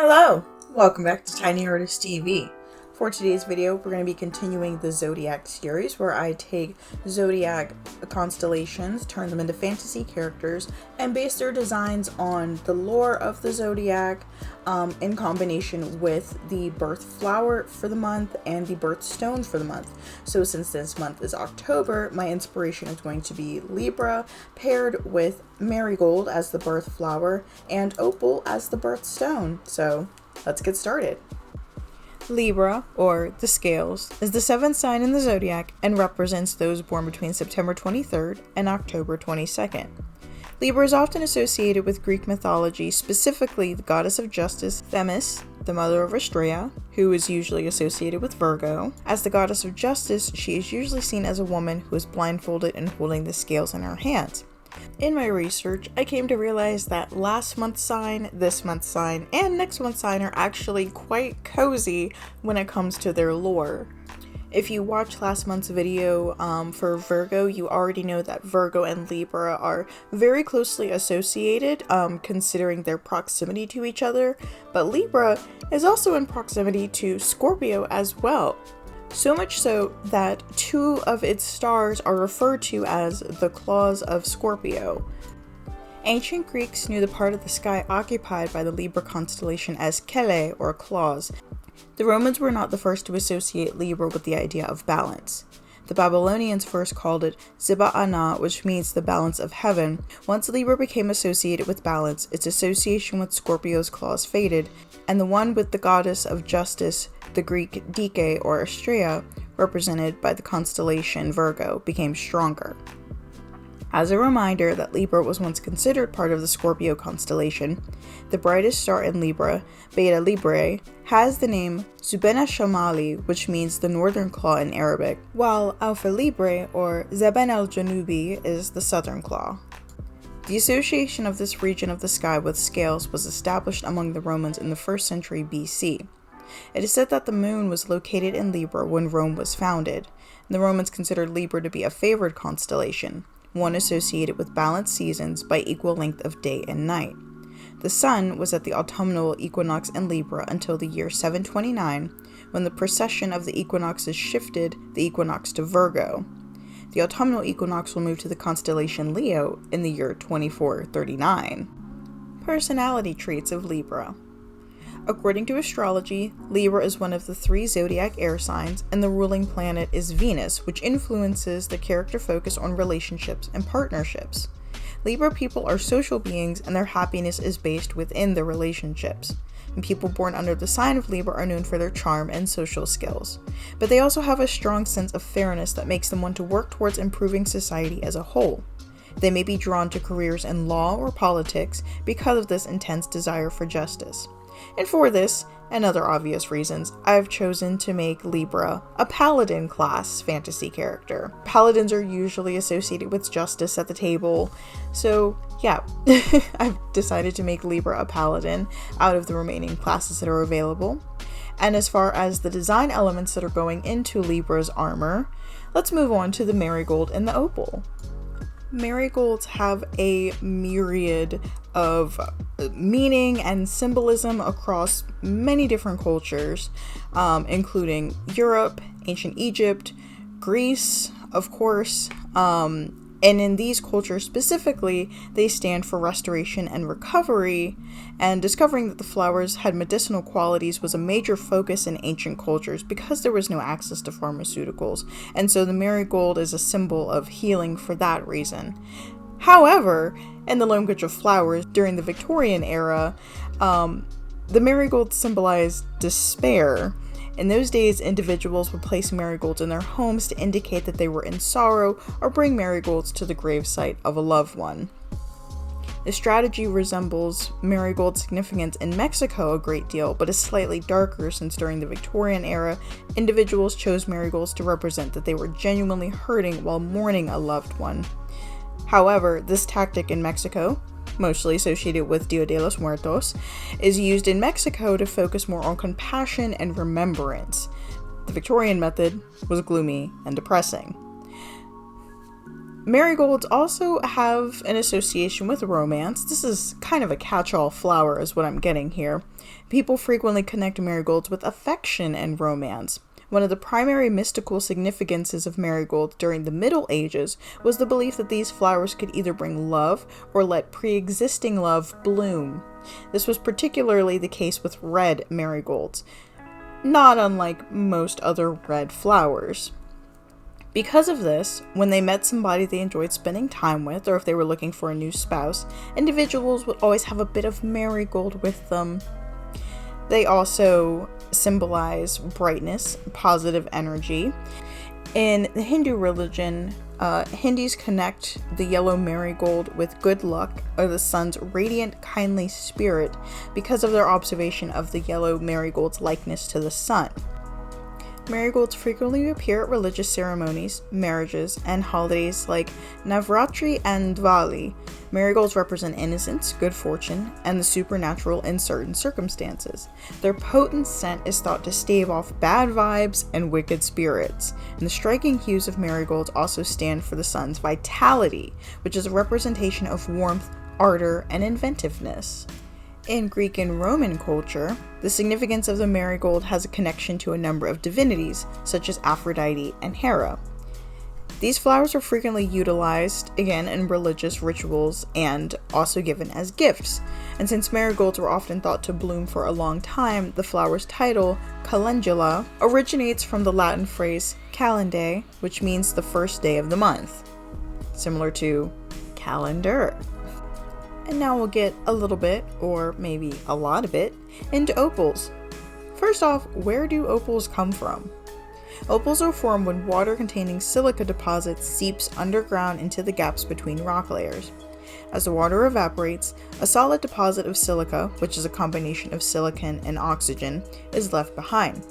Hello! Welcome back to Tiny Artist TV. For today's video, we're going to be continuing the Zodiac series where I take Zodiac constellations, turn them into fantasy characters, and base their designs on the lore of the Zodiac in combination with the birth flower for the month and the birth stone for the month. So since this month is October, my inspiration is going to be Libra paired with Marigold as the birth flower and Opal as the birth stone. So let's get started. Libra, or the scales, is the seventh sign in the zodiac and represents those born between September 23rd and October 22nd. Libra is often associated with Greek mythology, specifically the goddess of justice, Themis, the mother of Astrea, who is usually associated with Virgo. As the goddess of justice, she is usually seen as a woman who is blindfolded and holding the scales in her hands. In my research, I came to realize that last month's sign, this month's sign, and next month's sign are actually quite cozy when it comes to their lore. If you watched last month's video for Virgo, you already know that Virgo and Libra are very closely associated, considering their proximity to each other, but Libra is also in proximity to Scorpio as well. So much so that two of its stars are referred to as the claws of Scorpio. Ancient Greeks knew the part of the sky occupied by the Libra constellation as kele, or claws. The Romans were not the first to associate Libra with the idea of balance. The Babylonians first called it Ziba'ana, which means the balance of heaven. Once Libra became associated with balance, its association with Scorpio's claws faded, and the one with the goddess of justice, the Greek Dike or Astrea, represented by the constellation Virgo, became stronger. As a reminder that Libra was once considered part of the Scorpio constellation, the brightest star in Libra, Beta Librae, has the name Zubena Shamali, which means the northern claw in Arabic, while Alpha Librae or Zeben el Janubi is the southern claw. The association of this region of the sky with scales was established among the Romans in the 1st century BC. It is said that the moon was located in Libra when Rome was founded, and the Romans considered Libra to be a favored constellation, one associated with balanced seasons by equal length of day and night. The sun was at the autumnal equinox in Libra until the year 729, when the precession of the equinoxes shifted the equinox to Virgo. The autumnal equinox will move to the constellation Leo in the year 2439. Personality traits of Libra. According to astrology, Libra is one of the 3 zodiac air signs, and the ruling planet is Venus, which influences the character focus on relationships and partnerships. Libra people are social beings, and their happiness is based within their relationships. And people born under the sign of Libra are known for their charm and social skills. But they also have a strong sense of fairness that makes them want to work towards improving society as a whole. They may be drawn to careers in law or politics because of this intense desire for justice. And for this, and other obvious reasons, I've chosen to make Libra a paladin class fantasy character. Paladins are usually associated with justice at the table, so yeah, I've decided to make Libra a paladin out of the remaining classes that are available. And as far as the design elements that are going into Libra's armor, let's move on to the Marigold and the Opal. Marigolds have a myriad of meaning and symbolism across many different cultures, including Europe, ancient Egypt, Greece, of course, and in these cultures specifically, they stand for restoration and recovery, and discovering that the flowers had medicinal qualities was a major focus in ancient cultures because there was no access to pharmaceuticals, and so the marigold is a symbol of healing for that reason. However, in the language of flowers during the Victorian era, the marigold symbolized despair. In those days, individuals would place marigolds in their homes to indicate that they were in sorrow or bring marigolds to the gravesite of a loved one. The strategy resembles marigold significance in Mexico a great deal, but is slightly darker since during the Victorian era, individuals chose marigolds to represent that they were genuinely hurting while mourning a loved one. However, this tactic in Mexico, mostly associated with Dia de los Muertos, is used in Mexico to focus more on compassion and remembrance. The Victorian method was gloomy and depressing. Marigolds also have an association with romance. This is kind of a catch-all flower is what I'm getting here. People frequently connect marigolds with affection and romance. One of the primary mystical significances of marigolds during the Middle Ages was the belief that these flowers could either bring love or let pre-existing love bloom. This was particularly the case with red marigolds, not unlike most other red flowers. Because of this, when they met somebody they enjoyed spending time with, or if they were looking for a new spouse, individuals would always have a bit of marigold with them. They also symbolize brightness, positive energy. In the Hindu religion, Hindus connect the yellow marigold with good luck or the sun's radiant, kindly spirit because of their observation of the yellow marigold's likeness to the sun. Marigolds frequently appear at religious ceremonies, marriages, and holidays like Navratri and Diwali. Marigolds represent innocence, good fortune, and the supernatural in certain circumstances. Their potent scent is thought to stave off bad vibes and wicked spirits. And the striking hues of marigolds also stand for the sun's vitality, which is a representation of warmth, ardor, and inventiveness. In Greek and Roman culture, the significance of the marigold has a connection to a number of divinities, such as Aphrodite and Hera. These flowers are frequently utilized, again, in religious rituals and also given as gifts. And since marigolds were often thought to bloom for a long time, the flower's title, calendula, originates from the Latin phrase calendae, which means the first day of the month, similar to calendar. And now we'll get a little bit, or maybe a lot of it, into opals. First off, where do opals come from? Opals are formed when water-containing silica deposits seeps underground into the gaps between rock layers. As the water evaporates, a solid deposit of silica, which is a combination of silicon and oxygen, is left behind.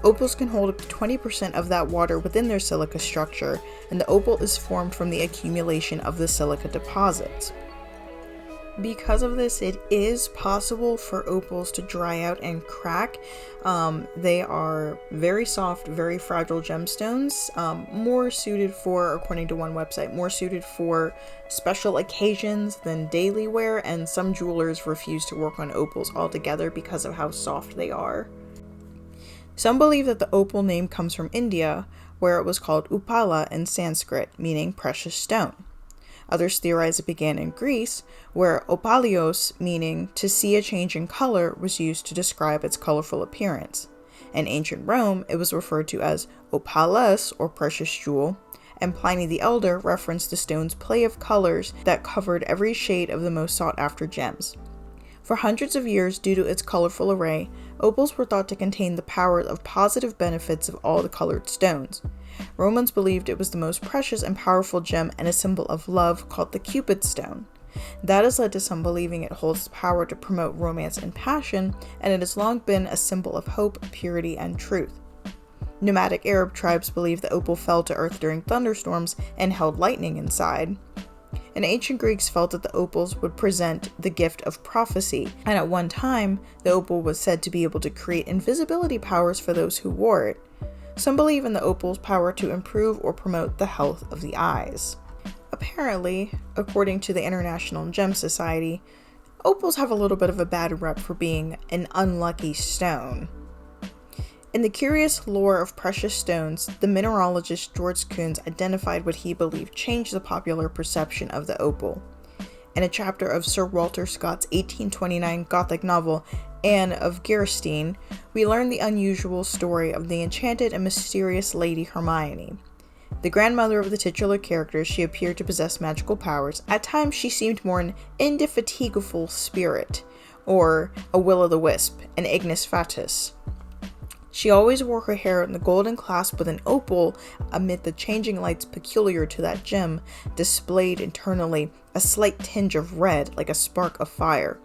Opals can hold up to 20% of that water within their silica structure, and the opal is formed from the accumulation of the silica deposits. Because of this, it is possible for opals to dry out and crack. They are very soft, very fragile gemstones, more suited for, according to one website, more suited for special occasions than daily wear, and some jewelers refuse to work on opals altogether because of how soft they are. Some believe that the opal name comes from India, where it was called upala in Sanskrit, meaning precious stone. Others theorize it began in Greece, where opalios, meaning to see a change in color, was used to describe its colorful appearance. In ancient Rome, it was referred to as opalus, or precious jewel, and Pliny the Elder referenced the stone's play of colors that covered every shade of the most sought-after gems. For hundreds of years, due to its colorful array, opals were thought to contain the power of positive benefits of all the colored stones. Romans believed it was the most precious and powerful gem and a symbol of love called the Cupid's stone. That has led to some believing it holds the power to promote romance and passion, and it has long been a symbol of hope, purity, and truth. Nomadic Arab tribes believed the opal fell to earth during thunderstorms and held lightning inside. And ancient Greeks felt that the opals would present the gift of prophecy, and at one time, the opal was said to be able to create invisibility powers for those who wore it. Some believe in the opal's power to improve or promote the health of the eyes. Apparently, according to the International Gem Society, opals have a little bit of a bad rep for being an unlucky stone. In the curious lore of precious stones, the mineralogist George Kunz identified what he believed changed the popular perception of the opal. In a chapter of Sir Walter Scott's 1829 Gothic novel, Anne of Geierstein, we learn the unusual story of the enchanted and mysterious Lady Hermione. The grandmother of the titular character, she appeared to possess magical powers. At times, she seemed more an indefatigable spirit, or a will-o'-the-wisp, an ignis fatuus. She always wore her hair in the golden clasp with an opal amid the changing lights peculiar to that gem, displayed internally a slight tinge of red like a spark of fire.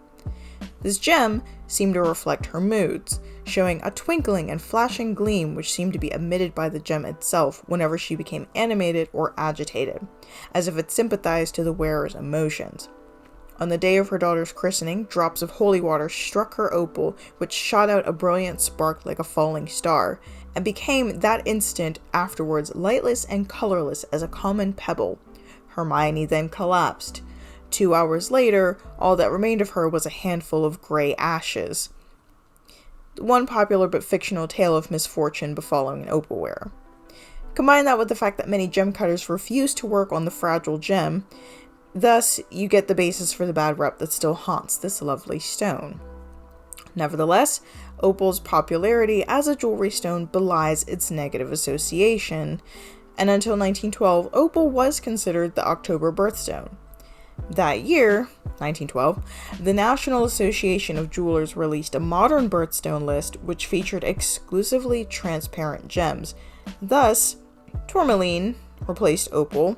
This gem seemed to reflect her moods, showing a twinkling and flashing gleam which seemed to be emitted by the gem itself whenever she became animated or agitated, as if it sympathized to the wearer's emotions. On the day of her daughter's christening, drops of holy water struck her opal, which shot out a brilliant spark like a falling star, and became that instant afterwards lightless and colorless as a common pebble. Hermione then collapsed. 2 hours later, all that remained of her was a handful of gray ashes. One popular but fictional tale of misfortune befalling an opal wearer. Combine that with the fact that many gem cutters refuse to work on the fragile gem, thus you get the basis for the bad rep that still haunts this lovely stone. Nevertheless, opal's popularity as a jewelry stone belies its negative association, and until 1912, opal was considered the October birthstone. That year, 1912, the National Association of Jewelers released a modern birthstone list which featured exclusively transparent gems. Thus, tourmaline replaced opal,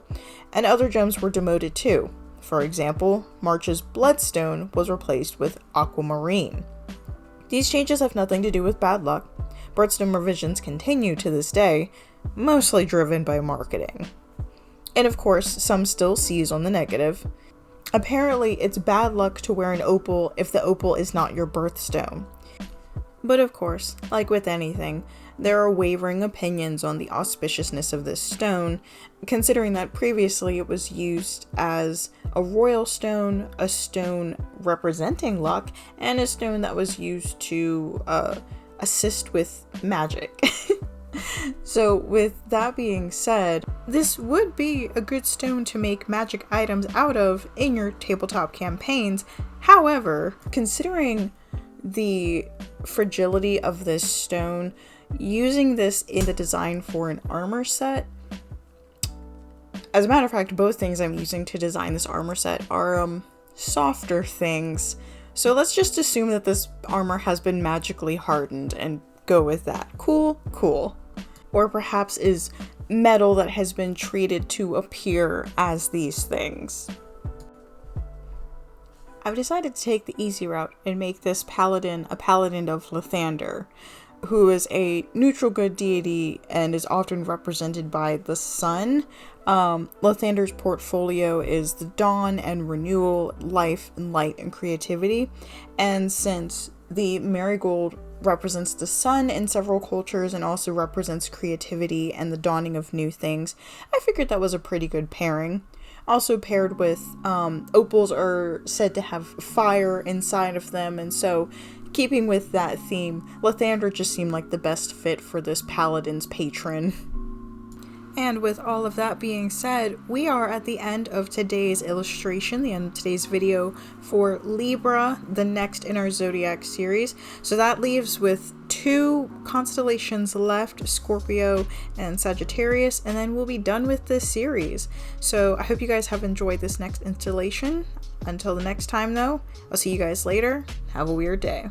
and other gems were demoted too. For example, March's bloodstone was replaced with aquamarine. These changes have nothing to do with bad luck. Birthstone revisions continue to this day, mostly driven by marketing. And of course, some still seize on the negative. Apparently, it's bad luck to wear an opal if the opal is not your birthstone. But of course, like with anything, there are wavering opinions on the auspiciousness of this stone, considering that previously it was used as a royal stone, a stone representing luck, and a stone that was used to assist with magic. So with that being said, this would be a good stone to make magic items out of in your tabletop campaigns. However, considering the fragility of this stone, using this in the design for an armor set, as a matter of fact, both things I'm using to design this armor set are softer things. So let's just assume that this armor has been magically hardened and go with that. Cool, cool. Or perhaps is metal that has been treated to appear as these things. I've decided to take the easy route and make this paladin a paladin of Lathander, who is a neutral good deity and is often represented by the sun. Lathander's portfolio is the dawn and renewal, life and light and creativity. And since the marigold represents the sun in several cultures and also represents creativity and the dawning of new things, I figured that was a pretty good pairing. Also paired with opals are said to have fire inside of them, and so keeping with that theme, Lathander just seemed like the best fit for this paladin's patron. And with all of that being said, we are at the end of today's illustration, the end of today's video for Libra, the next in our Zodiac series. So that leaves with 2 constellations left, Scorpio and Sagittarius, and then we'll be done with this series. So I hope you guys have enjoyed this next installation. Until the next time though, I'll see you guys later. Have a weird day.